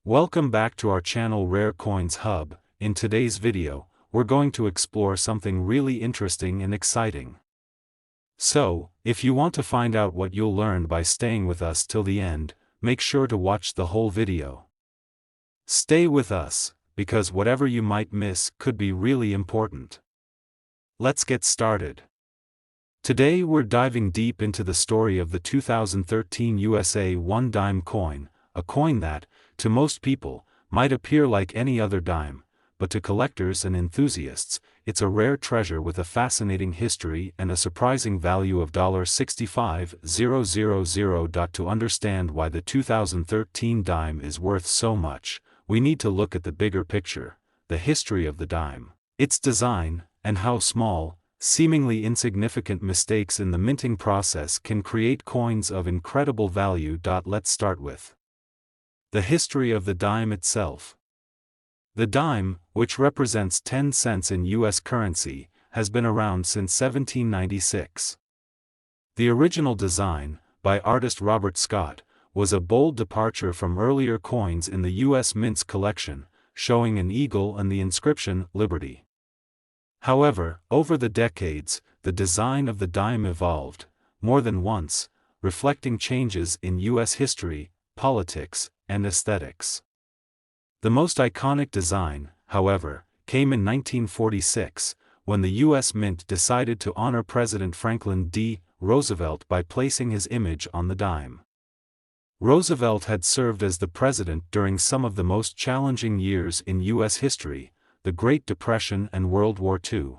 Welcome back to our channel Rare Coins Hub. In today's video, we're going to explore something really interesting and exciting. So, if you want to find out what you'll learn by staying with us till the end, make sure to watch the whole video. Stay with us, because whatever you might miss could be really important. Let's get started. Today we're diving deep into the story of the 2013 USA 1 dime coin, a coin that, to most people, might appear like any other dime, but to collectors and enthusiasts, it's a rare treasure with a fascinating history and a surprising value of $65000. To understand why the 2013 dime is worth so much, we need to look at the bigger picture, the history of the dime, its design, and how small, seemingly insignificant mistakes in the minting process can create coins of incredible value. Let's start with the history of the dime itself. The dime, which represents 10 cents in U.S. currency, has been around since 1796. The original design, by artist Robert Scott, was a bold departure from earlier coins in the U.S. Mint's collection, showing an eagle and the inscription, Liberty. However, over the decades, the design of the dime evolved, more than once, reflecting changes in U.S. history, politics, and aesthetics. The most iconic design, however, came in 1946, when the U.S. Mint decided to honor President Franklin D. Roosevelt by placing his image on the dime. Roosevelt had served as the president during some of the most challenging years in U.S. history, the Great Depression and World War II.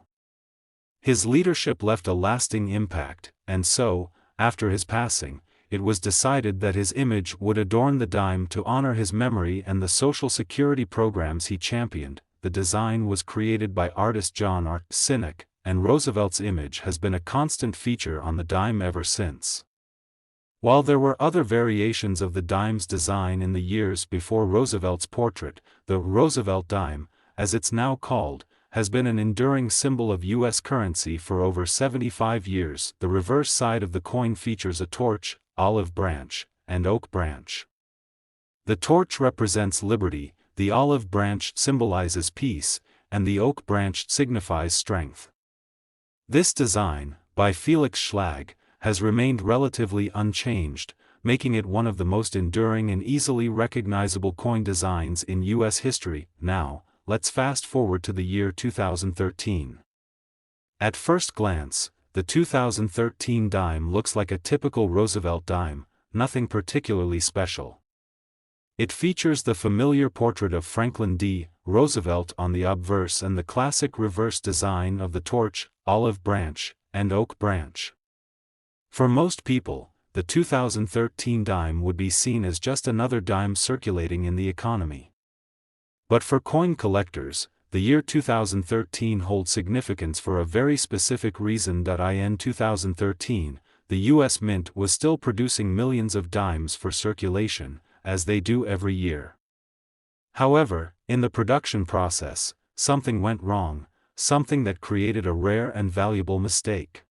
His leadership left a lasting impact, and so, after his passing, it was decided that his image would adorn the dime to honor his memory and the Social Security programs he championed. The design was created by artist John R. Sinek, and Roosevelt's image has been a constant feature on the dime ever since. While there were other variations of the dime's design in the years before Roosevelt's portrait, the Roosevelt dime, as it's now called, has been an enduring symbol of U.S. currency for over 75 years. The reverse side of the coin features a torch, olive branch, and oak branch. The torch represents liberty, the olive branch symbolizes peace, and the oak branch signifies strength. This design, by Felix Schlag, has remained relatively unchanged, making it one of the most enduring and easily recognizable coin designs in U.S. history. Now, let's fast forward to the year 2013. At first glance, the 2013 dime looks like a typical Roosevelt dime, nothing particularly special. It features the familiar portrait of Franklin D. Roosevelt on the obverse and the classic reverse design of the torch, olive branch, and oak branch. For most people, the 2013 dime would be seen as just another dime circulating in the economy. But for coin collectors, the year 2013 holds significance for a very specific reason. In 2013, the U.S. Mint was still producing millions of dimes for circulation, as they do every year. However, in the production process, something went wrong, something that created a rare and valuable mistake.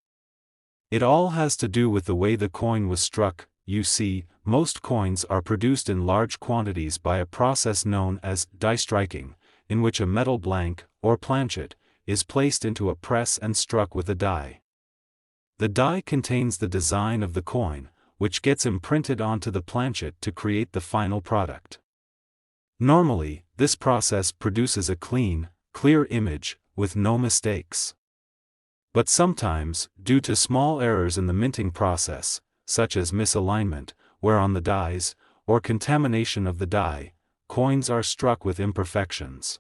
It all has to do with the way the coin was struck. You see, most coins are produced in large quantities by a process known as die striking, in which a metal blank, or planchet, is placed into a press and struck with a die. The die contains the design of the coin, which gets imprinted onto the planchet to create the final product. Normally, this process produces a clean, clear image, with no mistakes. But sometimes, due to small errors in the minting process, such as misalignment, wear on the dies, or contamination of the die, coins are struck with imperfections.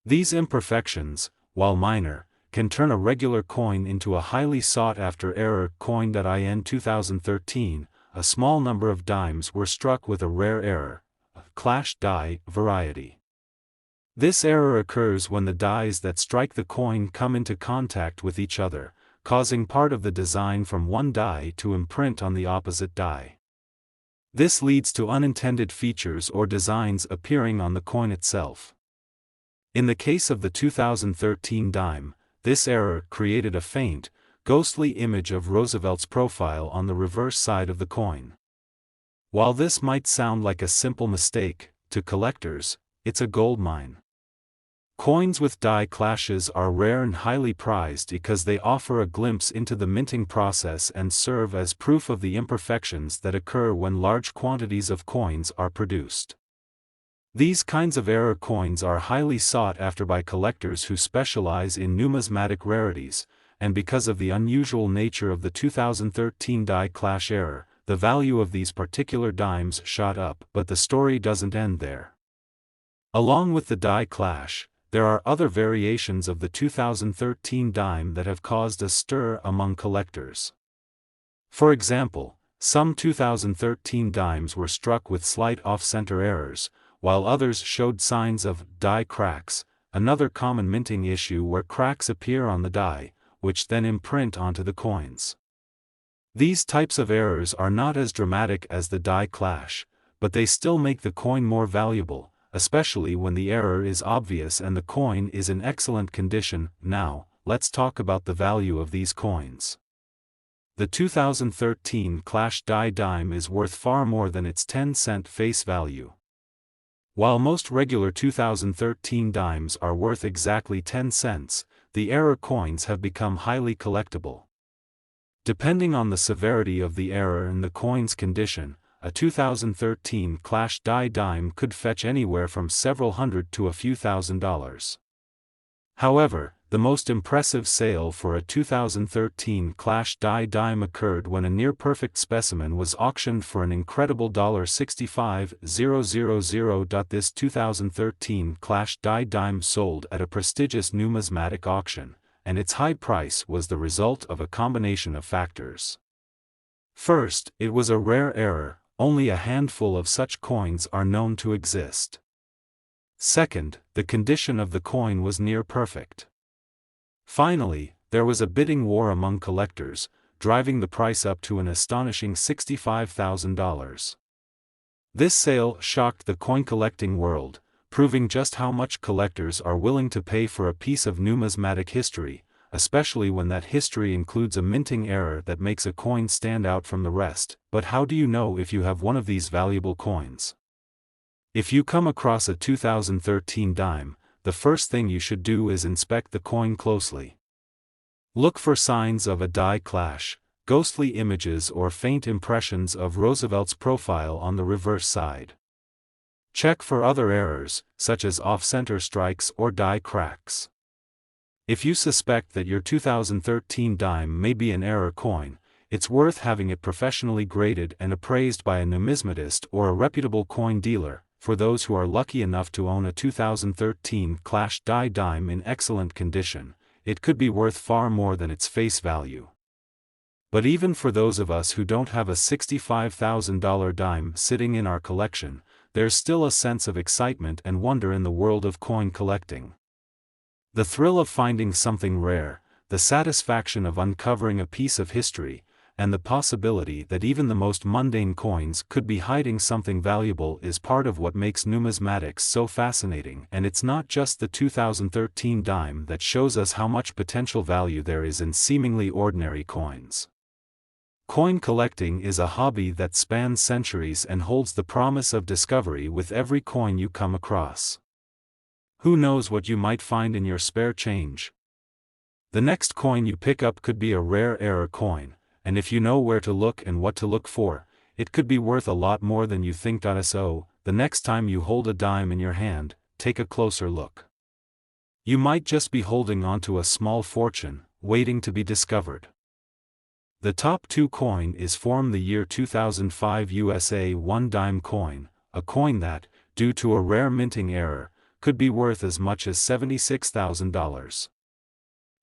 These imperfections, while minor, can turn a regular coin into a highly sought-after error coin. In 2013, a small number of dimes were struck with a rare error, a clash die variety. This error occurs when the dies that strike the coin come into contact with each other, causing part of the design from one die to imprint on the opposite die. This leads to unintended features or designs appearing on the coin itself. In the case of the 2013 dime, this error created a faint, ghostly image of Roosevelt's profile on the reverse side of the coin. While this might sound like a simple mistake, to collectors, it's a goldmine. Coins with die clashes are rare and highly prized because they offer a glimpse into the minting process and serve as proof of the imperfections that occur when large quantities of coins are produced. These kinds of error coins are highly sought after by collectors who specialize in numismatic rarities, and because of the unusual nature of the 2013 die clash error, the value of these particular dimes shot up. But the story doesn't end there. Along with the die clash, there are other variations of the 2013 dime that have caused a stir among collectors. For example, some 2013 dimes were struck with slight off-center errors, while others showed signs of die cracks, another common minting issue where cracks appear on the die, which then imprint onto the coins. These types of errors are not as dramatic as the die clash, but they still make the coin more valuable, especially when the error is obvious and the coin is in excellent condition. Now, let's talk about the value of these coins. The 2013 Clash Die dime is worth far more than its 10-cent face value. While most regular 2013 dimes are worth exactly 10 cents, the error coins have become highly collectible. Depending on the severity of the error and the coin's condition, a 2013 Clash Die dime could fetch anywhere from several hundred to a few $1,000s. However, the most impressive sale for a 2013 Clash Die dime occurred when a near-perfect specimen was auctioned for an incredible $65,000. This 2013 Clash Die dime sold at a prestigious numismatic auction, and its high price was the result of a combination of factors. First, it was a rare error. Only a handful of such coins are known to exist. Second, the condition of the coin was near perfect. Finally, there was a bidding war among collectors, driving the price up to an astonishing $65,000. This sale shocked the coin collecting world, proving just how much collectors are willing to pay for a piece of numismatic history, especially when that history includes a minting error that makes a coin stand out from the rest. But how do you know if you have one of these valuable coins? If you come across a 2013 dime, the first thing you should do is inspect the coin closely. Look for signs of a die clash, ghostly images or faint impressions of Roosevelt's profile on the reverse side. Check for other errors, such as off-center strikes or die cracks. If you suspect that your 2013 dime may be an error coin, it's worth having it professionally graded and appraised by a numismatist or a reputable coin dealer. For those who are lucky enough to own a 2013 Clash Die dime in excellent condition, it could be worth far more than its face value. But even for those of us who don't have a $65,000 dime sitting in our collection, there's still a sense of excitement and wonder in the world of coin collecting. The thrill of finding something rare, the satisfaction of uncovering a piece of history, and the possibility that even the most mundane coins could be hiding something valuable is part of what makes numismatics so fascinating. And it's not just the 2013 dime that shows us how much potential value there is in seemingly ordinary coins. Coin collecting is a hobby that spans centuries and holds the promise of discovery with every coin you come across. Who knows what you might find in your spare change? The next coin you pick up could be a rare error coin, and if you know where to look and what to look for, it could be worth a lot more than you think. So, the next time you hold a dime in your hand, take a closer look. You might just be holding onto a small fortune, waiting to be discovered. The top 2 coin is from the year 2005 USA 1 dime coin, a coin that, due to a rare minting error, could be worth as much as $76,000.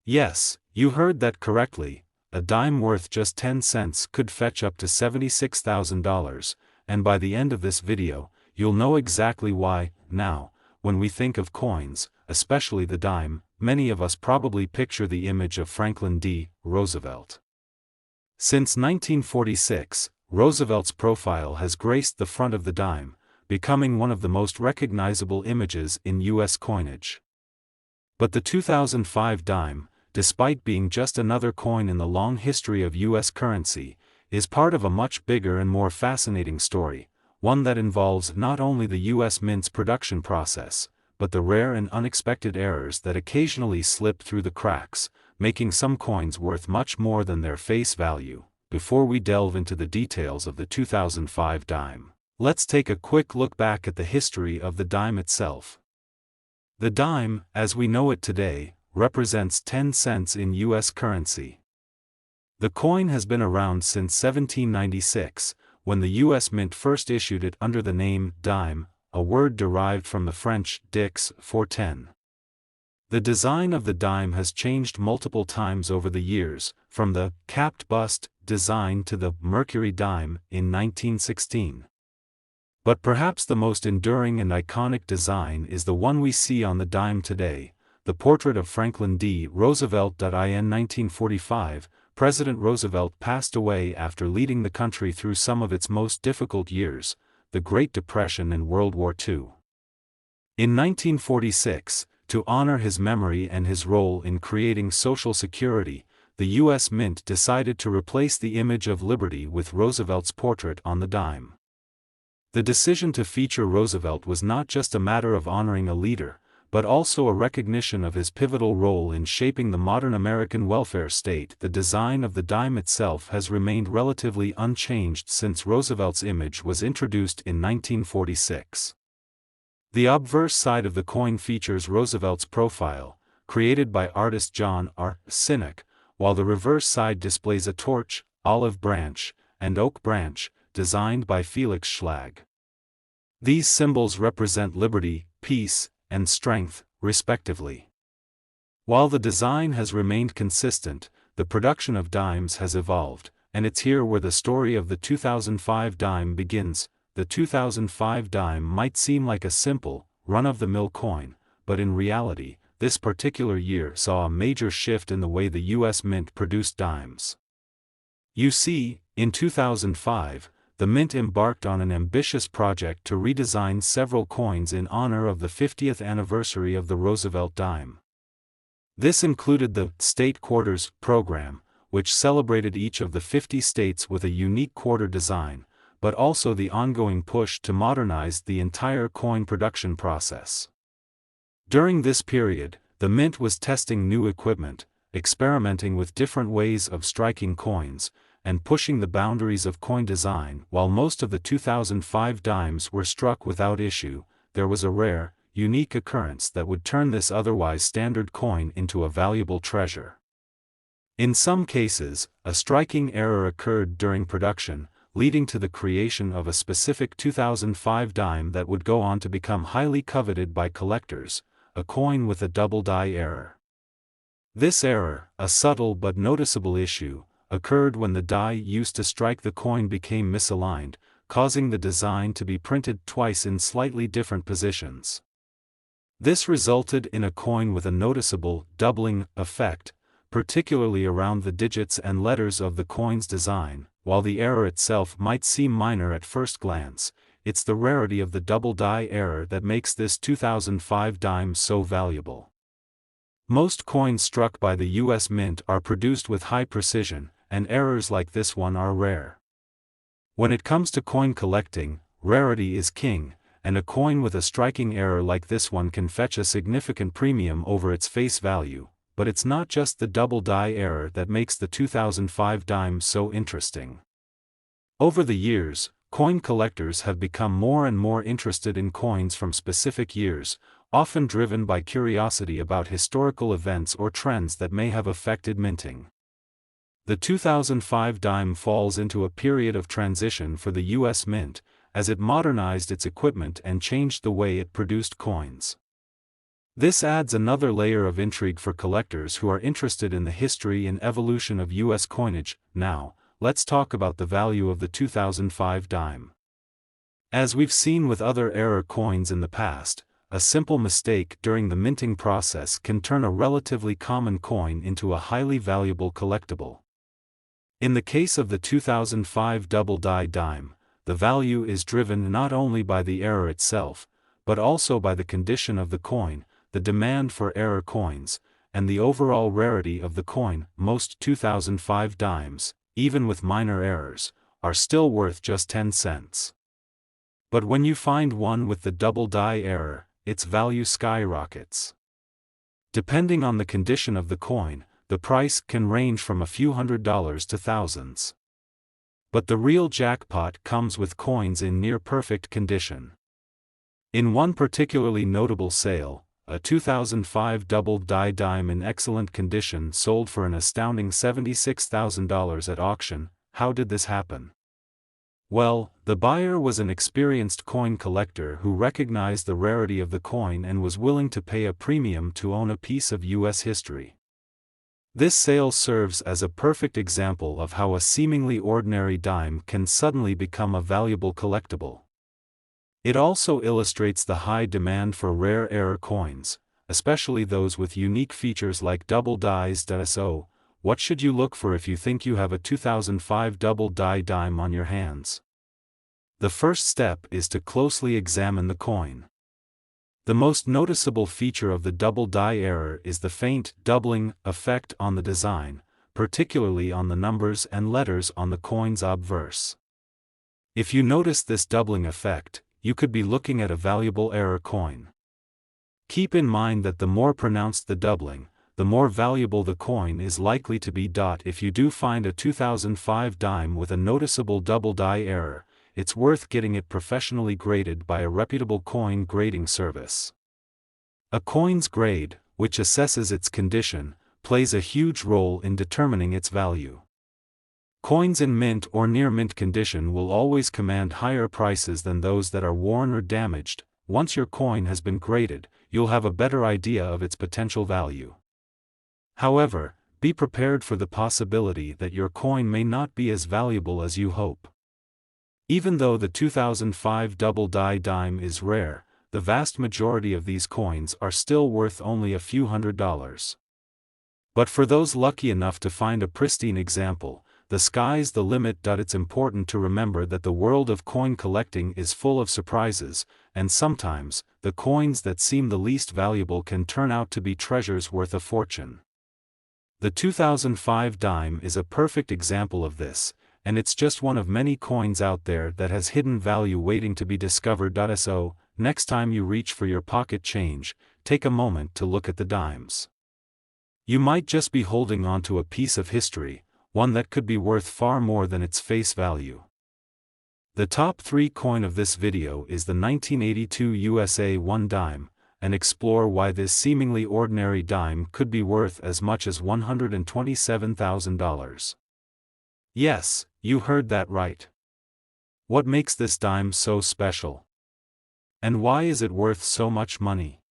Yes, you heard that correctly, a dime worth just 10 cents could fetch up to $76,000, and by the end of this video, you'll know exactly why. Now, when we think of coins, especially the dime, many of us probably picture the image of Franklin D. Roosevelt. Since 1946, Roosevelt's profile has graced the front of the dime, becoming one of the most recognizable images in U.S. coinage. But the 2005 dime, despite being just another coin in the long history of U.S. currency, is part of a much bigger and more fascinating story, one that involves not only the U.S. Mint's production process, but the rare and unexpected errors that occasionally slip through the cracks, making some coins worth much more than their face value. Before we delve into the details of the 2005 dime, let's take a quick look back at the history of the dime itself. The dime, as we know it today, represents 10 cents in U.S. currency. The coin has been around since 1796, when the U.S. Mint first issued it under the name dime, a word derived from the French dix for 10. The design of the dime has changed multiple times over the years, from the Draped Bust design to the Mercury dime in 1916. But perhaps the most enduring and iconic design is the one we see on the dime today, the portrait of Franklin D. Roosevelt. In 1945, President Roosevelt passed away after leading the country through some of its most difficult years, the Great Depression and World War II. In 1946, to honor his memory and his role in creating Social Security, the U.S. Mint decided to replace the image of liberty with Roosevelt's portrait on the dime. The decision to feature Roosevelt was not just a matter of honoring a leader, but also a recognition of his pivotal role in shaping the modern American welfare state. The design of the dime itself has remained relatively unchanged since Roosevelt's image was introduced in 1946. The obverse side of the coin features Roosevelt's profile, created by artist John R. Sinek, while the reverse side displays a torch, olive branch, and oak branch, designed by Felix Schlag. These symbols represent liberty, peace, and strength, respectively. While the design has remained consistent, the production of dimes has evolved, and it's here where the story of the 2005 dime begins. The 2005 dime might seem like a simple, run-of-the-mill coin, but in reality, this particular year saw a major shift in the way the U.S. Mint produced dimes. You see, in 2005, the Mint embarked on an ambitious project to redesign several coins in honor of the 50th anniversary of the Roosevelt dime. This included the State Quarters program, which celebrated each of the 50 states with a unique quarter design, but also the ongoing push to modernize the entire coin production process. During this period, the Mint was testing new equipment, experimenting with different ways of striking coins, and pushing the boundaries of coin design. While most of the 2005 dimes were struck without issue, there was a rare, unique occurrence that would turn this otherwise standard coin into a valuable treasure. In some cases, a striking error occurred during production, leading to the creation of a specific 2005 dime that would go on to become highly coveted by collectors, a coin with a double die error. This error, a subtle but noticeable issue, occurred when the die used to strike the coin became misaligned, causing the design to be printed twice in slightly different positions. This resulted in a coin with a noticeable doubling effect, particularly around the digits and letters of the coin's design. While the error itself might seem minor at first glance, it's the rarity of the double die error that makes this 2005 dime so valuable. Most coins struck by the U.S. Mint are produced with high precision, and errors like this one are rare. When it comes to coin collecting, rarity is king, and a coin with a striking error like this one can fetch a significant premium over its face value. But it's not just the double die error that makes the 2005 dime so interesting. Over the years, coin collectors have become more and more interested in coins from specific years, often driven by curiosity about historical events or trends that may have affected minting. The 2005 dime falls into a period of transition for the U.S. Mint, as it modernized its equipment and changed the way it produced coins. This adds another layer of intrigue for collectors who are interested in the history and evolution of U.S. coinage. Now, let's talk about the value of the 2005 dime. As we've seen with other error coins in the past, a simple mistake during the minting process can turn a relatively common coin into a highly valuable collectible. In the case of the 2005 double die dime, the value is driven not only by the error itself, but also by the condition of the coin, the demand for error coins, and the overall rarity of the coin. Most 2005 dimes, even with minor errors, are still worth just 10 cents. But when you find one with the double die error, its value skyrockets. Depending on the condition of the coin, the price can range from a few $100s to thousands. But the real jackpot comes with coins in near-perfect condition. In one particularly notable sale, a 2005 double die dime in excellent condition sold for an astounding $76,000 at auction. How did this happen? Well, the buyer was an experienced coin collector who recognized the rarity of the coin and was willing to pay a premium to own a piece of U.S. history. This sale serves as a perfect example of how a seemingly ordinary dime can suddenly become a valuable collectible. It also illustrates the high demand for rare error coins, especially those with unique features like double dies. So, what should you look for if you think you have a 2005 double die dime on your hands? The first step is to closely examine the coin. The most noticeable feature of the double die error is the faint doubling effect on the design, particularly on the numbers and letters on the coin's obverse. If you notice this doubling effect, you could be looking at a valuable error coin. Keep in mind that the more pronounced the doubling, the more valuable the coin is likely to be. If you do find a 2005 dime with a noticeable double die error, it's worth getting it professionally graded by a reputable coin grading service. A coin's grade, which assesses its condition, plays a huge role in determining its value. Coins in mint or near mint condition will always command higher prices than those that are worn or damaged. Once your coin has been graded, you'll have a better idea of its potential value. However, be prepared for the possibility that your coin may not be as valuable as you hope. Even though the 2005 double die dime is rare, the vast majority of these coins are still worth only a few $100s. But for those lucky enough to find a pristine example, the sky's the limit. It's important to remember that the world of coin collecting is full of surprises, and sometimes, the coins that seem the least valuable can turn out to be treasures worth a fortune. The 2005 dime is a perfect example of this, and it's just one of many coins out there that has hidden value waiting to be discovered. So, next time you reach for your pocket change, take a moment to look at the dimes. You might just be holding onto a piece of history, one that could be worth far more than its face value. The top 3 coin of this video is the 1982 USA 1 dime, and explore why this seemingly ordinary dime could be worth as much as $127,000. Yes, you heard that right. What makes this dime so special? And why is it worth so much money?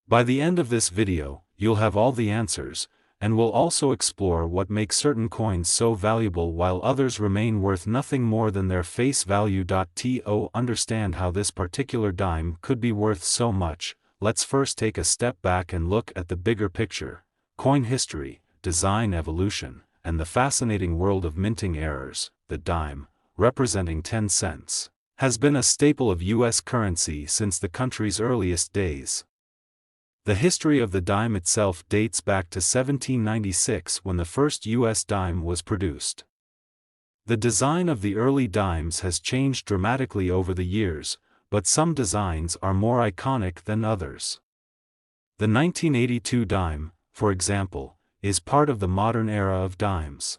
By the end of this video, you'll have all the answers, and we'll also explore what makes certain coins so valuable while others remain worth nothing more than their face value. To understand how this particular dime could be worth so much, let's first take a step back and look at the bigger picture: coin history, design evolution, and the fascinating world of minting errors. The dime, representing 10 cents, has been a staple of U.S. currency since the country's earliest days. The history of the dime itself dates back to 1796 when the first U.S. dime was produced. The design of the early dimes has changed dramatically over the years, but some designs are more iconic than others. The 1982 dime, for example, is part of the modern era of dimes.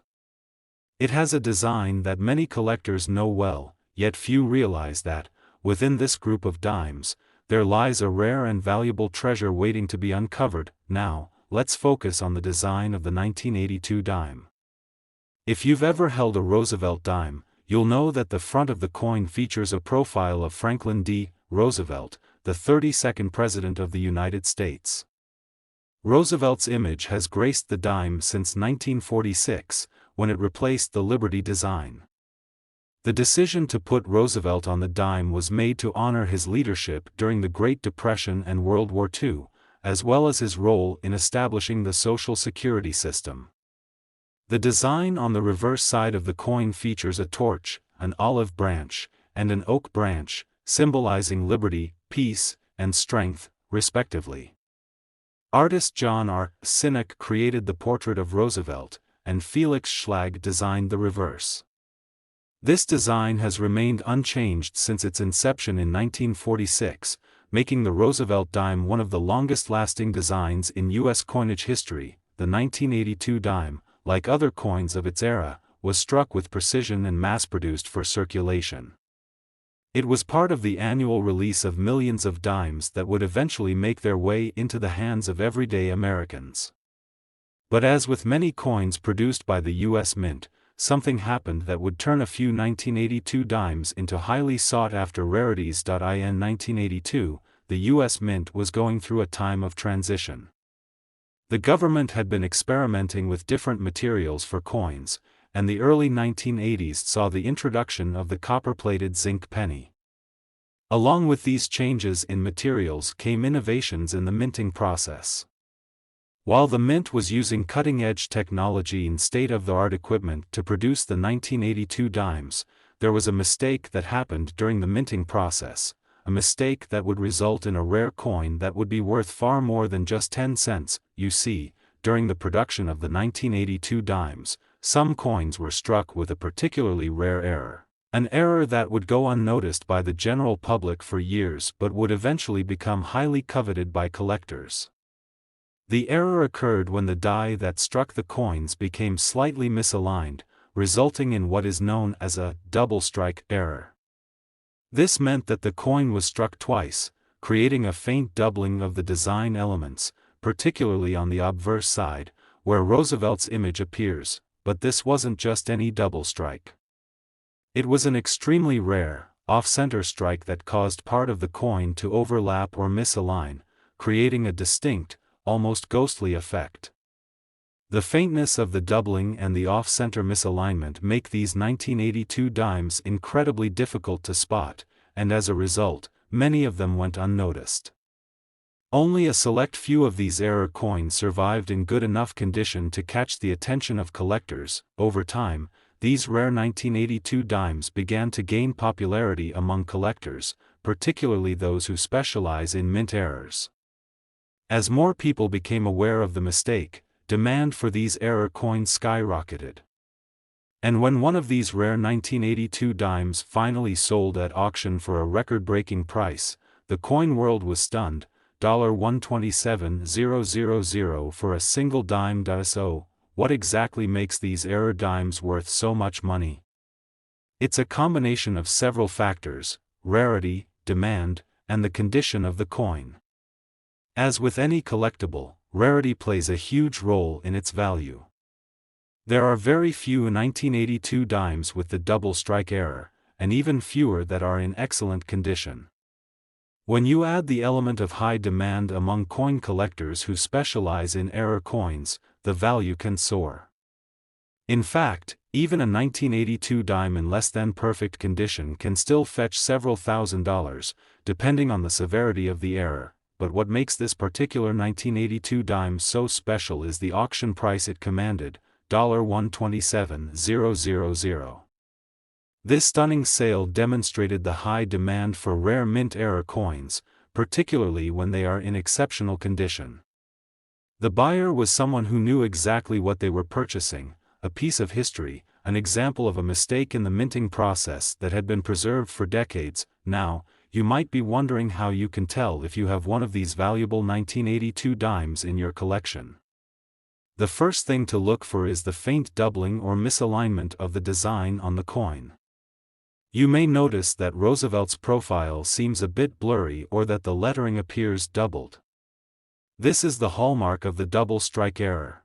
It has a design that many collectors know well, yet few realize that, within this group of dimes, there lies a rare and valuable treasure waiting to be uncovered. Now, let's focus on the design of the 1982 dime. If you've ever held a Roosevelt dime, you'll know that the front of the coin features a profile of Franklin D. Roosevelt, the 32nd President of the United States. Roosevelt's image has graced the dime since 1946, when it replaced the Liberty design. The decision to put Roosevelt on the dime was made to honor his leadership during the Great Depression and World War II, as well as his role in establishing the Social Security system. The design on the reverse side of the coin features a torch, an olive branch, and an oak branch, symbolizing liberty, peace, and strength, respectively. Artist John R. Sinek created the portrait of Roosevelt, and Felix Schlag designed the reverse. This design has remained unchanged since its inception in 1946, making the Roosevelt dime one of the longest-lasting designs in U.S. coinage history. The 1982 dime, like other coins of its era, was struck with precision and mass-produced for circulation. It was part of the annual release of millions of dimes that would eventually make their way into the hands of everyday Americans. But as with many coins produced by the U.S. Mint, something happened that would turn a few 1982 dimes into highly sought-after rarities. In 1982, the U.S. Mint was going through a time of transition. The government had been experimenting with different materials for coins, and the early 1980s saw the introduction of the copper-plated zinc penny. Along with these changes in materials came innovations in the minting process. While the Mint was using cutting-edge technology and state-of-the-art equipment to produce the 1982 dimes, there was a mistake that happened during the minting process, a mistake that would result in a rare coin that would be worth far more than just 10 cents. You see, during the production of the 1982 dimes, some coins were struck with a particularly rare error. An error that would go unnoticed by the general public for years but would eventually become highly coveted by collectors. The error occurred when the die that struck the coins became slightly misaligned, resulting in what is known as a double strike error. This meant that the coin was struck twice, creating a faint doubling of the design elements, particularly on the obverse side, where Roosevelt's image appears, but this wasn't just any double strike. It was an extremely rare, off-center strike that caused part of the coin to overlap or misalign, creating a distinct, almost ghostly effect. The faintness of the doubling and the off-center misalignment make these 1982 dimes incredibly difficult to spot, and as a result, many of them went unnoticed. Only a select few of these error coins survived in good enough condition to catch the attention of collectors. Over time, these rare 1982 dimes began to gain popularity among collectors, particularly those who specialize in mint errors. As more people became aware of the mistake, demand for these error coins skyrocketed. And when one of these rare 1982 dimes finally sold at auction for a record-breaking price, the coin world was stunned. $127,000 for a single dime. So, what exactly makes these error dimes worth so much money? It's a combination of several factors: rarity, demand, and the condition of the coin. As with any collectible, rarity plays a huge role in its value. There are very few 1982 dimes with the double strike error, and even fewer that are in excellent condition. When you add the element of high demand among coin collectors who specialize in error coins, the value can soar. In fact, even a 1982 dime in less than perfect condition can still fetch several $1,000s, depending on the severity of the error. But what makes this particular 1982 dime so special is the auction price it commanded, $127,000. This stunning sale demonstrated the high demand for rare mint error coins, particularly when they are in exceptional condition. The buyer was someone who knew exactly what they were purchasing, a piece of history, an example of a mistake in the minting process that had been preserved for decades. Now, you might be wondering how you can tell if you have one of these valuable 1982 dimes in your collection. The first thing to look for is the faint doubling or misalignment of the design on the coin. You may notice that Roosevelt's profile seems a bit blurry or that the lettering appears doubled. This is the hallmark of the double strike error.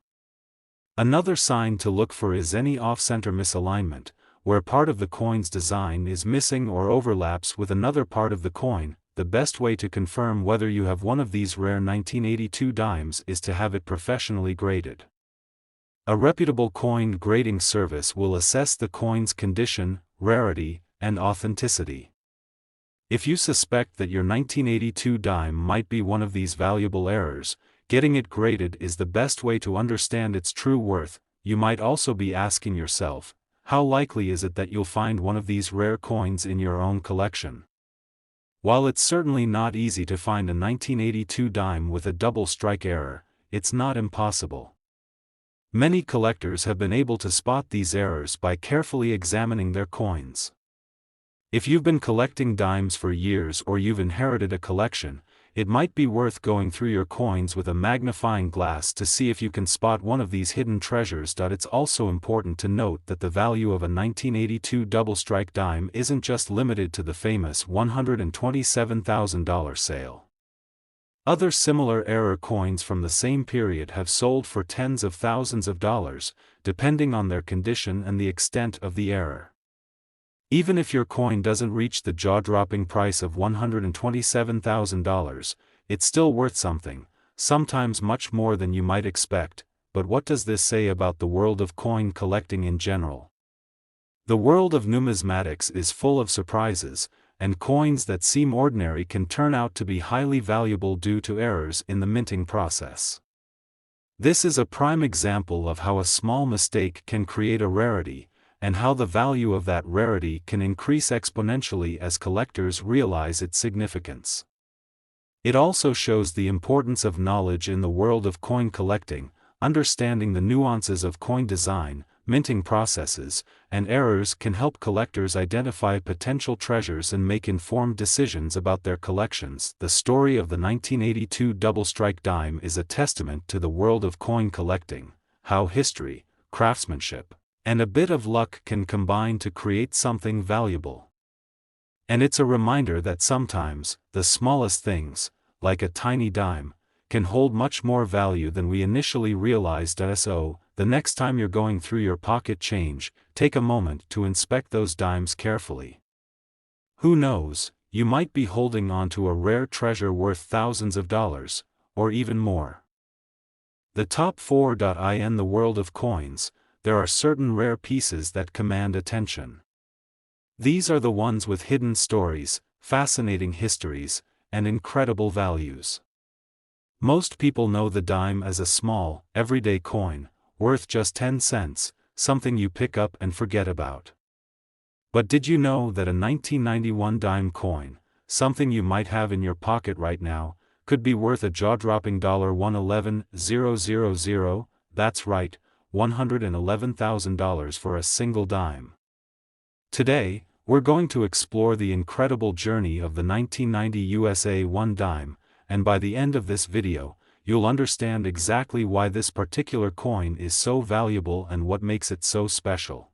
Another sign to look for is any off-center misalignment, where part of the coin's design is missing or overlaps with another part of the coin. The best way to confirm whether you have one of these rare 1982 dimes is to have it professionally graded. A reputable coin grading service will assess the coin's condition, rarity, and authenticity. If you suspect that your 1982 dime might be one of these valuable errors, getting it graded is the best way to understand its true worth. You might also be asking yourself, how likely is it that you'll find one of these rare coins in your own collection? While it's certainly not easy to find a 1982 dime with a double strike error, it's not impossible. Many collectors have been able to spot these errors by carefully examining their coins. If you've been collecting dimes for years or you've inherited a collection, it might be worth going through your coins with a magnifying glass to see if you can spot one of these hidden treasures. It's also important to note that the value of a 1982 double strike dime isn't just limited to the famous $127,000 sale. Other similar error coins from the same period have sold for tens of thousands of dollars, depending on their condition and the extent of the error. Even if your coin doesn't reach the jaw-dropping price of $127,000, it's still worth something, sometimes much more than you might expect. But what does this say about the world of coin collecting in general? The world of numismatics is full of surprises, and coins that seem ordinary can turn out to be highly valuable due to errors in the minting process. This is a prime example of how a small mistake can create a rarity, and how the value of that rarity can increase exponentially as collectors realize its significance. It also shows the importance of knowledge in the world of coin collecting. Understanding the nuances of coin design, minting processes, and errors can help collectors identify potential treasures and make informed decisions about their collections. The story of the 1982 double strike dime is a testament to the world of coin collecting, how history, craftsmanship, and a bit of luck can combine to create something valuable. And it's a reminder that sometimes, the smallest things, like a tiny dime, can hold much more value than we initially realized. So, the next time you're going through your pocket change, take a moment to inspect those dimes carefully. Who knows, you might be holding on to a rare treasure worth thousands of dollars, or even more. The top 4. In the world of coins, there are certain rare pieces that command attention. These are the ones with hidden stories, fascinating histories, and incredible values. Most people know the dime as a small, everyday coin, worth just 10 cents, something you pick up and forget about. But did you know that a 1991 dime coin, something you might have in your pocket right now, could be worth a jaw-dropping $111,000? That's right, $111,000 for a single dime. Today, we're going to explore the incredible journey of the 1990 USA 1 dime, and by the end of this video, you'll understand exactly why this particular coin is so valuable and what makes it so special.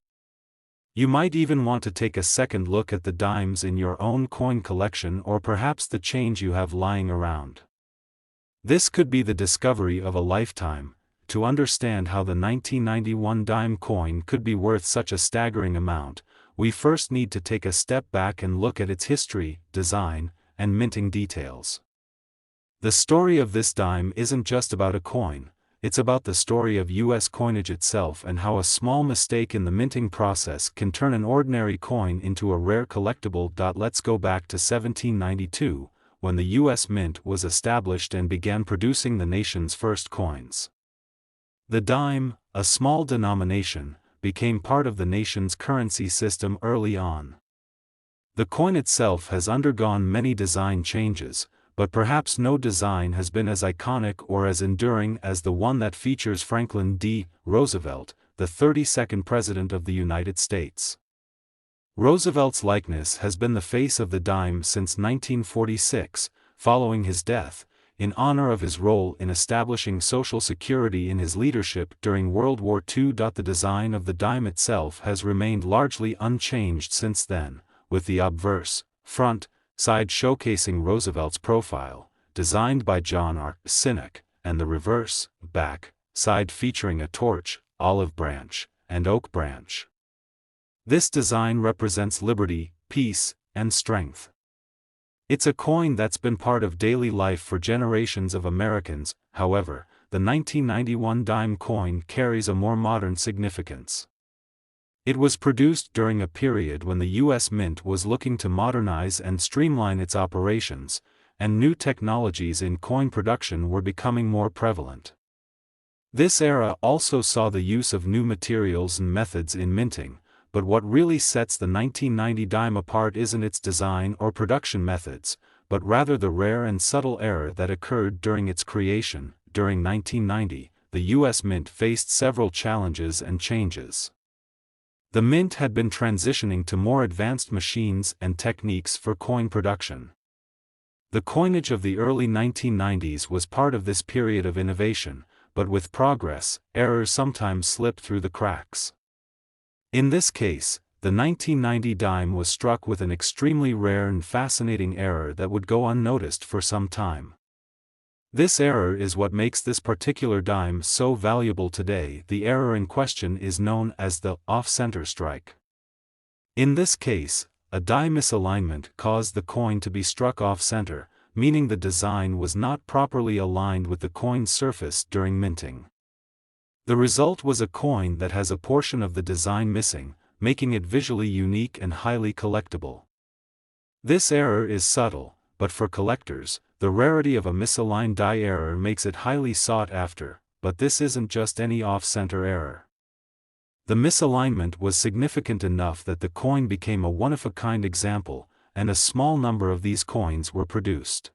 You might even want to take a second look at the dimes in your own coin collection or perhaps the change you have lying around. This could be the discovery of a lifetime. To understand how the 1991 dime coin could be worth such a staggering amount, we first need to take a step back and look at its history, design, and minting details. The story of this dime isn't just about a coin, it's about the story of U.S. coinage itself and how a small mistake in the minting process can turn an ordinary coin into a rare collectible. Let's go back to 1792, when the U.S. Mint was established and began producing the nation's first coins. The dime, a small denomination, became part of the nation's currency system early on. The coin itself has undergone many design changes, but perhaps no design has been as iconic or as enduring as the one that features Franklin D. Roosevelt, the 32nd President of the United States. Roosevelt's likeness has been the face of the dime since 1946, following his death, in honor of his role in establishing Social Security in his leadership during World War II. The design of the dime itself has remained largely unchanged since then, with the obverse, front, side showcasing Roosevelt's profile, designed by John R. Sinek, and the reverse, back, side featuring a torch, olive branch, and oak branch. This design represents liberty, peace, and strength. It's a coin that's been part of daily life for generations of Americans. However, the 1991 dime coin carries a more modern significance. It was produced during a period when the U.S. Mint was looking to modernize and streamline its operations, and new technologies in coin production were becoming more prevalent. This era also saw the use of new materials and methods in minting, but what really sets the 1990 dime apart isn't its design or production methods, but rather the rare and subtle error that occurred during its creation. During 1990, the U.S. Mint faced several challenges and changes. The Mint had been transitioning to more advanced machines and techniques for coin production. The coinage of the early 1990s was part of this period of innovation, but with progress, errors sometimes slipped through the cracks. In this case, the 1990 dime was struck with an extremely rare and fascinating error that would go unnoticed for some time. This error is what makes this particular dime so valuable today. The error in question is known as the off-center strike. In this case, a die misalignment caused the coin to be struck off-center, meaning the design was not properly aligned with the coin's surface during minting. The result was a coin that has a portion of the design missing, making it visually unique and highly collectible. This error is subtle, but for collectors, the rarity of a misaligned die error makes it highly sought after. But this isn't just any off-center error. The misalignment was significant enough that the coin became a one-of-a-kind example, and a small number of these coins were produced.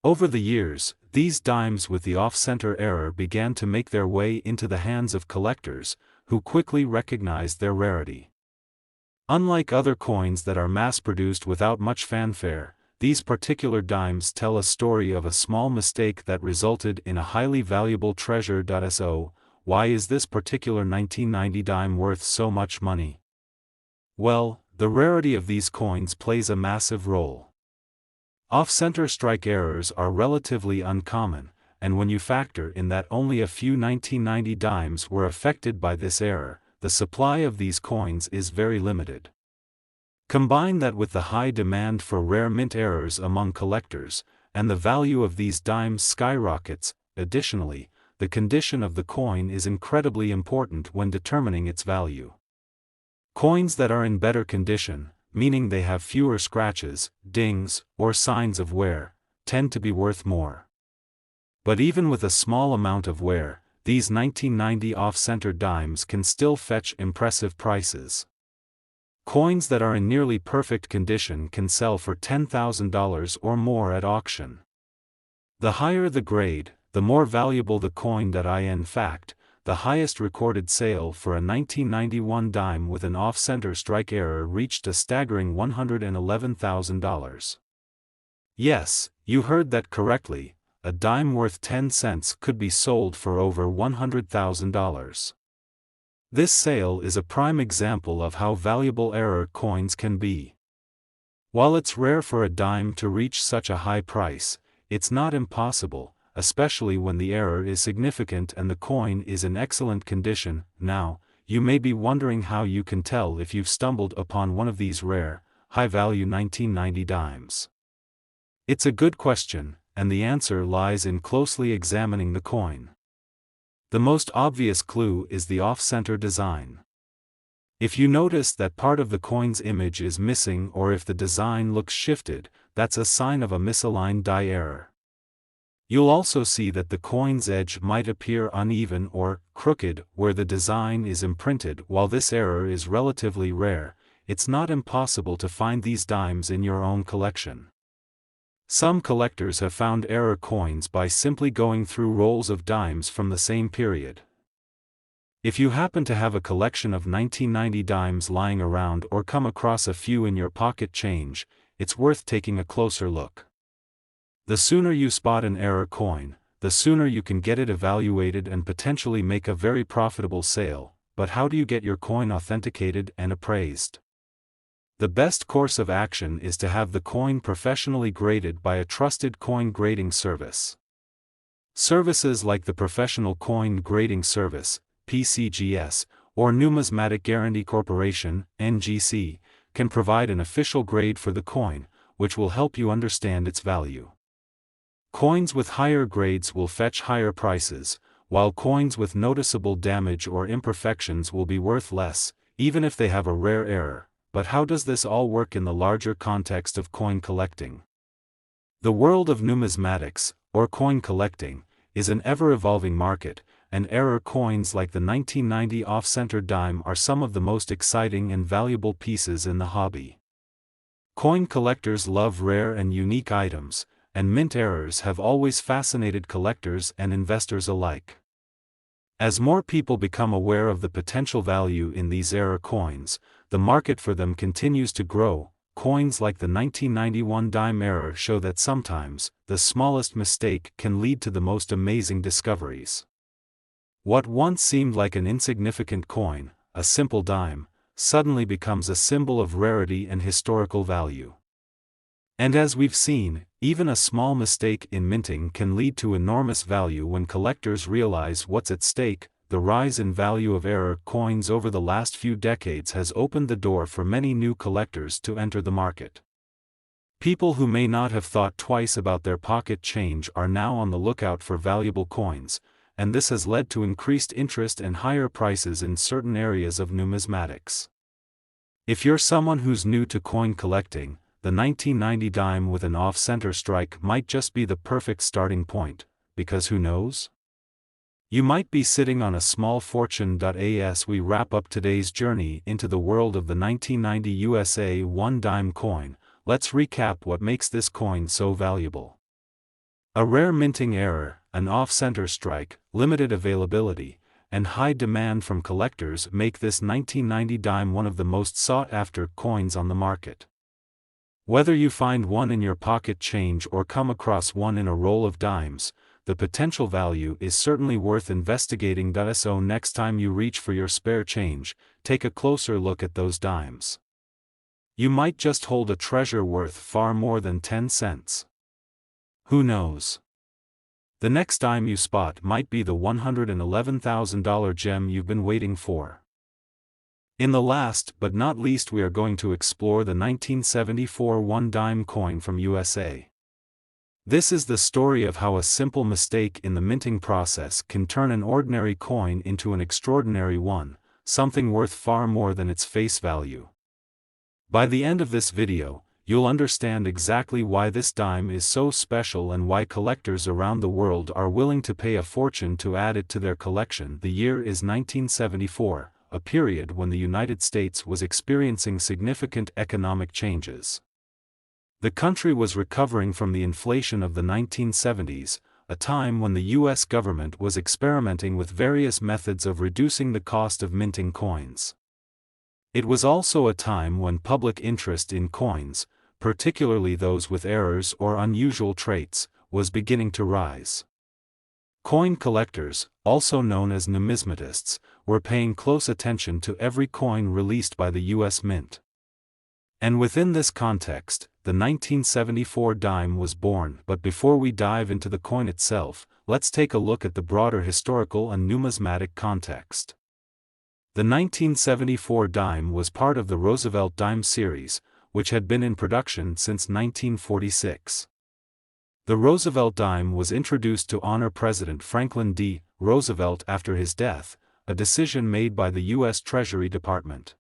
Over the years, these dimes with the off-center error began to make their way into the hands of collectors, who quickly recognized their rarity. Unlike other coins that are mass-produced without much fanfare, these particular dimes tell a story of a small mistake that resulted in a highly valuable treasure. So, why is this particular 1990 dime worth so much money? Well, the rarity of these coins plays a massive role. Off-center strike errors are relatively uncommon, and when you factor in that only a few 1990 dimes were affected by this error, the supply of these coins is very limited. Combine that with the high demand for rare mint errors among collectors, and the value of these dimes skyrockets. Additionally, the condition of the coin is incredibly important when determining its value. Coins that are in better condition, meaning they have fewer scratches, dings, or signs of wear, tend to be worth more. But even with a small amount of wear, these 1990 off-center dimes can still fetch impressive prices. Coins that are in nearly perfect condition can sell for $10,000 or more at auction. The higher the grade, the more valuable the coin. In fact, the highest recorded sale for a 1991 dime with an off-center strike error reached a staggering $111,000. Yes, you heard that correctly, a dime worth 10 cents could be sold for over $100,000. This sale is a prime example of how valuable error coins can be. While it's rare for a dime to reach such a high price, it's not impossible, especially when the error is significant and the coin is in excellent condition. Now, you may be wondering how you can tell if you've stumbled upon one of these rare, high-value 1990 dimes. It's a good question, and the answer lies in closely examining the coin. The most obvious clue is the off-center design. If you notice that part of the coin's image is missing or if the design looks shifted, that's a sign of a misaligned die error. You'll also see that the coin's edge might appear uneven or crooked where the design is imprinted. While this error is relatively rare, it's not impossible to find these dimes in your own collection. Some collectors have found error coins by simply going through rolls of dimes from the same period. If you happen to have a collection of 1990 dimes lying around or come across a few in your pocket change, it's worth taking a closer look. The sooner you spot an error coin, the sooner you can get it evaluated and potentially make a very profitable sale. But how do you get your coin authenticated and appraised? The best course of action is to have the coin professionally graded by a trusted coin grading service. Services like the Professional Coin Grading Service, PCGS, or Numismatic Guarantee Corporation, NGC, can provide an official grade for the coin, which will help you understand its value. Coins with higher grades will fetch higher prices, while coins with noticeable damage or imperfections will be worth less, even if they have a rare error. But how does this all work in the larger context of coin collecting? The world of numismatics, or coin collecting, is an ever-evolving market, and error coins like the 1990 off-center dime are some of the most exciting and valuable pieces in the hobby. Coin collectors love rare and unique items, and mint errors have always fascinated collectors and investors alike. As more people become aware of the potential value in these era coins, the market for them continues to grow. Coins like the 1991 dime era show that sometimes, the smallest mistake can lead to the most amazing discoveries. What once seemed like an insignificant coin, a simple dime, suddenly becomes a symbol of rarity and historical value. And as we've seen, even a small mistake in minting can lead to enormous value when collectors realize what's at stake. The rise in value of era coins over the last few decades has opened the door for many new collectors to enter the market. People who may not have thought twice about their pocket change are now on the lookout for valuable coins, and this has led to increased interest and higher prices in certain areas of numismatics. If you're someone who's new to coin collecting, the 1990 dime with an off-center strike might just be the perfect starting point, because who knows? You might be sitting on a small fortune. As we wrap up today's journey into the world of the 1990 USA 1 dime coin, let's recap what makes this coin so valuable. A rare minting error, an off-center strike, limited availability, and high demand from collectors make this 1990 dime one of the most sought-after coins on the market. Whether you find one in your pocket change or come across one in a roll of dimes, the potential value is certainly worth investigating. So next time you reach for your spare change, take a closer look at those dimes. You might just hold a treasure worth far more than 10 cents. Who knows? The next dime you spot might be the $111,000 gem you've been waiting for. In the last but not least, we are going to explore the 1974 1 dime coin from USA. This is the story of how a simple mistake in the minting process can turn an ordinary coin into an extraordinary one, something worth far more than its face value. By the end of this video, you'll understand exactly why this dime is so special and why collectors around the world are willing to pay a fortune to add it to their collection. The year is 1974. A period when the United States was experiencing significant economic changes. The country was recovering from the inflation of the 1970s, a time when the U.S. government was experimenting with various methods of reducing the cost of minting coins. It was also a time when public interest in coins, particularly those with errors or unusual traits, was beginning to rise. Coin collectors, also known as numismatists, were paying close attention to every coin released by the U.S. Mint. And within this context, the 1974 dime was born. But before we dive into the coin itself, let's take a look at the broader historical and numismatic context. The 1974 dime was part of the Roosevelt dime series, which had been in production since 1946. The Roosevelt dime was introduced to honor President Franklin D. Roosevelt after his death, a decision made by the U.S. Treasury Department.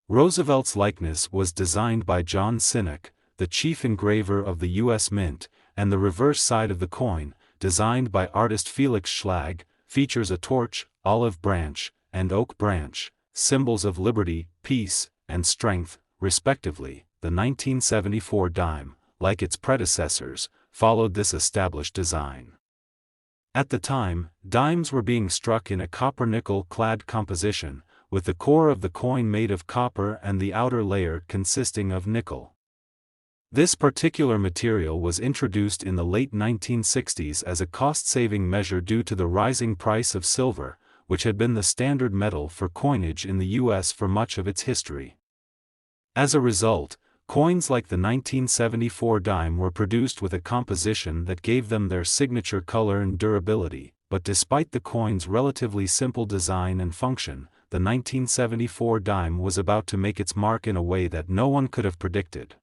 Roosevelt's likeness was designed by John Sinnock, the chief engraver of the U.S. Mint, and the reverse side of the coin, designed by artist Felix Schlag, features a torch, olive branch, and oak branch, symbols of liberty, peace, and strength, respectively. The 1974 dime, like its predecessors, followed this established design. At the time, dimes were being struck in a copper-nickel clad composition, with the core of the coin made of copper and the outer layer consisting of nickel. This particular material was introduced in the late 1960s as a cost-saving measure due to the rising price of silver, which had been the standard metal for coinage in the U.S. for much of its history. As a result, coins like the 1974 dime were produced with a composition that gave them their signature color and durability. But despite the coin's relatively simple design and function, the 1974 dime was about to make its mark in a way that no one could have predicted.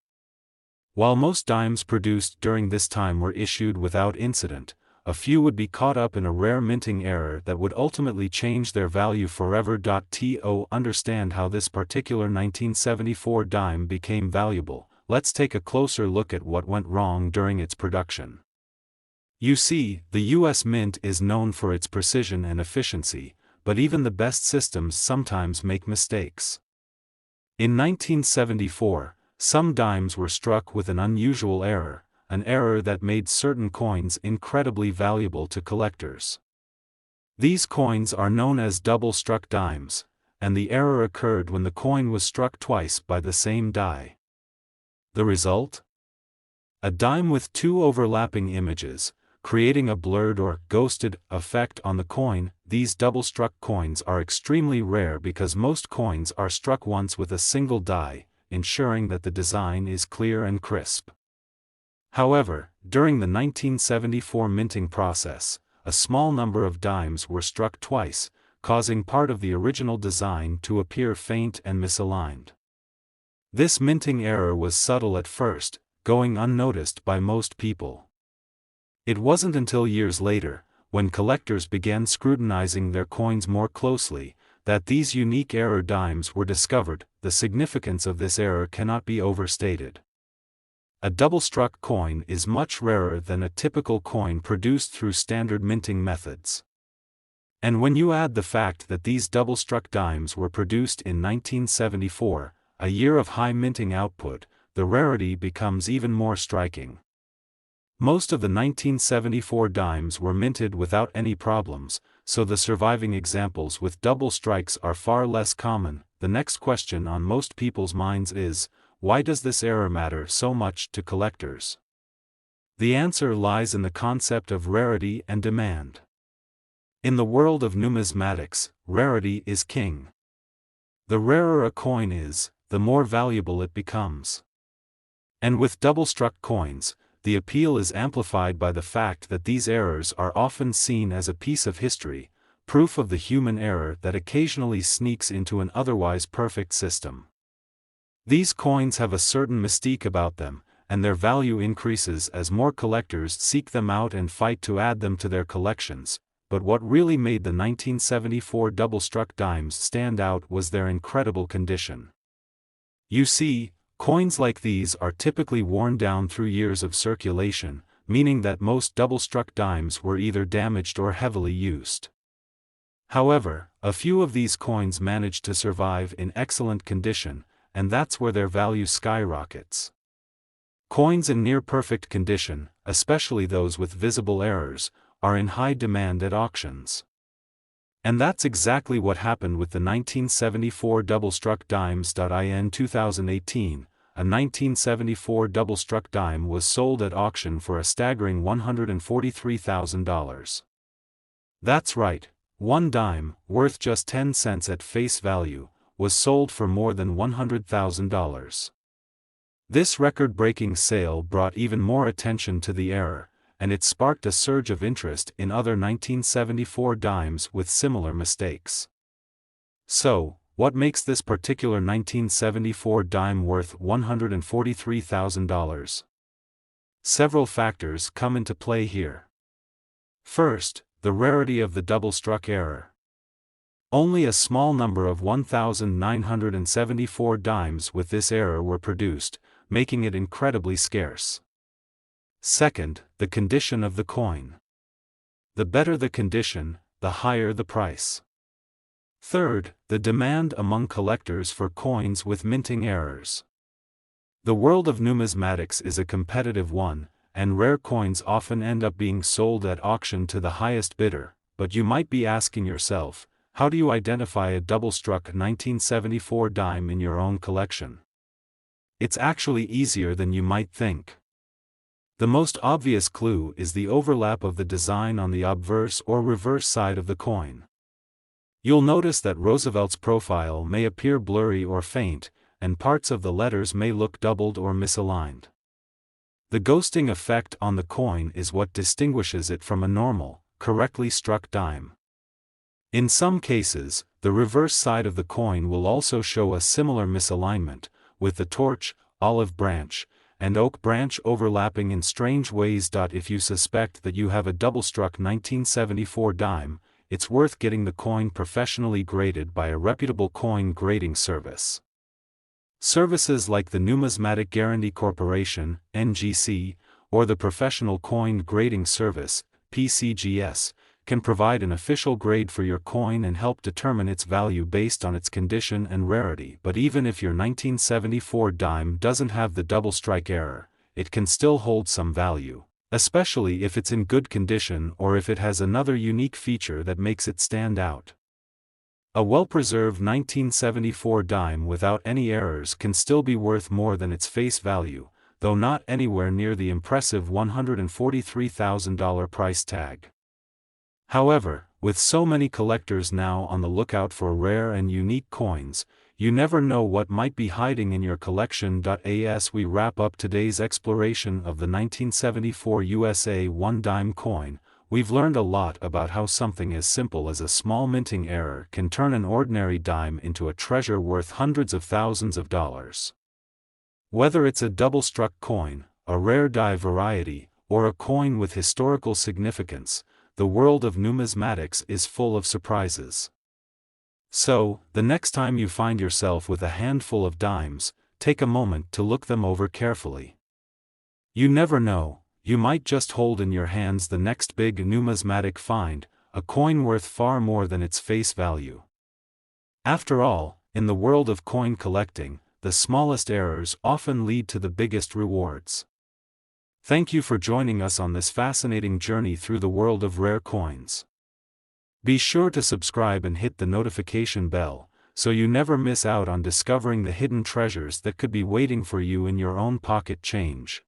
While most dimes produced during this time were issued without incident, a few would be caught up in a rare minting error that would ultimately change their value forever. To understand how this particular 1974 dime became valuable, let's take a closer look at what went wrong during its production. You see, the U.S. Mint is known for its precision and efficiency, but even the best systems sometimes make mistakes. In 1974, some dimes were struck with an unusual error, an error that made certain coins incredibly valuable to collectors. These coins are known as double-struck dimes, and the error occurred when the coin was struck twice by the same die. The result? A dime with two overlapping images, creating a blurred or ghosted effect on the coin. These double-struck coins are extremely rare because most coins are struck once with a single die, ensuring that the design is clear and crisp. However, during the 1974 minting process, a small number of dimes were struck twice, causing part of the original design to appear faint and misaligned. This minting error was subtle at first, going unnoticed by most people. It wasn't until years later, when collectors began scrutinizing their coins more closely, that these unique error dimes were discovered. The significance of this error cannot be overstated. A double-struck coin is much rarer than a typical coin produced through standard minting methods. And when you add the fact that these double-struck dimes were produced in 1974, a year of high minting output, the rarity becomes even more striking. Most of the 1974 dimes were minted without any problems, so the surviving examples with double strikes are far less common. The next question on most people's minds is, why does this error matter so much to collectors? The answer lies in the concept of rarity and demand. In the world of numismatics, rarity is king. The rarer a coin is, the more valuable it becomes. And with double-struck coins, the appeal is amplified by the fact that these errors are often seen as a piece of history, proof of the human error that occasionally sneaks into an otherwise perfect system. These coins have a certain mystique about them, and their value increases as more collectors seek them out and fight to add them to their collections. But what really made the 1974 double-struck dimes stand out was their incredible condition. You see, coins like these are typically worn down through years of circulation, meaning that most double-struck dimes were either damaged or heavily used. However, a few of these coins managed to survive in excellent condition, and that's where their value skyrockets. Coins in near-perfect condition, especially those with visible errors, are in high demand at auctions. And that's exactly what happened with the 1974 double-struck dimes. In 2018, a 1974 double-struck dime was sold at auction for a staggering $143,000. That's right, one dime, worth just 10 cents at face value, was sold for more than $100,000. This record-breaking sale brought even more attention to the error, and it sparked a surge of interest in other 1974 dimes with similar mistakes. So, what makes this particular 1974 dime worth $143,000? Several factors come into play here. First, the rarity of the double-struck error. Only a small number of 1,974 dimes with this error were produced, making it incredibly scarce. Second, the condition of the coin. The better the condition, the higher the price. Third, the demand among collectors for coins with minting errors. The world of numismatics is a competitive one, and rare coins often end up being sold at auction to the highest bidder, but you might be asking yourself, how do you identify a double-struck 1974 dime in your own collection? It's actually easier than you might think. The most obvious clue is the overlap of the design on the obverse or reverse side of the coin. You'll notice that Roosevelt's profile may appear blurry or faint, and parts of the letters may look doubled or misaligned. The ghosting effect on the coin is what distinguishes it from a normal, correctly struck dime. In some cases, the reverse side of the coin will also show a similar misalignment, with the torch, olive branch, and oak branch overlapping in strange ways. If you suspect that you have a double-struck 1974 dime, it's worth getting the coin professionally graded by a reputable coin grading service. Services like the Numismatic Guarantee Corporation, NGC, or the Professional Coin Grading Service, PCGS, can provide an official grade for your coin and help determine its value based on its condition and rarity. But even if your 1974 dime doesn't have the double strike error, it can still hold some value. especially if it's in good condition or if it has another unique feature that makes it stand out. A well-preserved 1974 dime without any errors can still be worth more than its face value, though not anywhere near the impressive $143,000 price tag. However, with so many collectors now on the lookout for rare and unique coins, you never know what might be hiding in your collection. As we wrap up today's exploration of the 1974 USA 1 dime coin, we've learned a lot about how something as simple as a small minting error can turn an ordinary dime into a treasure worth hundreds of thousands of dollars. Whether it's a double-struck coin, a rare die variety, or a coin with historical significance, the world of numismatics is full of surprises. So, the next time you find yourself with a handful of dimes, take a moment to look them over carefully. You never know, you might just hold in your hands the next big numismatic find, a coin worth far more than its face value. After all, in the world of coin collecting, the smallest errors often lead to the biggest rewards. Thank you for joining us on this fascinating journey through the world of rare coins. Be sure to subscribe and hit the notification bell, so you never miss out on discovering the hidden treasures that could be waiting for you in your own pocket change.